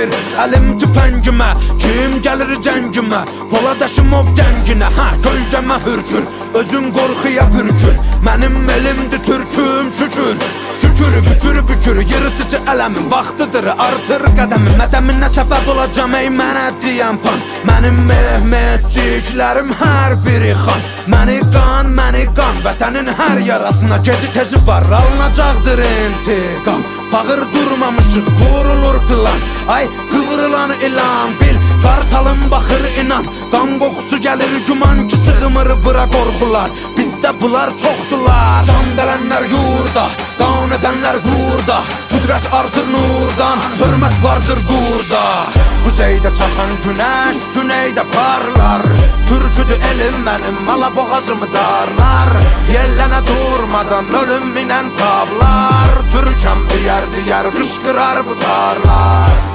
deyir əlim tüfəngimə. Kim gəlir cəngimə, Poladaşım ov cənginə. Kölgəmə hürkür, özün qorxuya pürkür. Mənim elimdir türküm şükür. Şükür, bükür, bükür, yırtıcı ələmin vaxtıdır, artır qədəmin. Mədəminə səbəb olacam ey mənə deyən pan. Mənim Mehmetciklərim hər biri xan. Məni qan, vətənin hər yarasına geci tezi var, alınacaqdır intiqam. Pağır durmamışıq, qurulur plan. Ay qıvrılan ilan bil, qartalım baxır inan. Qan qoxusu gəlir güman ki sığmır bura qorxular. Bizdə bunlar çoxdular, can dələnlər yurda, qan edənlər burada. Qüdrət artır nurdan, hörmət vardır burada. Kuzeydə çaxan günəş, güneydə parlar. Türküdür elim mənim, mala boğazımı darlar. Yellənə durmadan ölüm minən tablar. Türkəm deyər, qışqırar bu tarlar.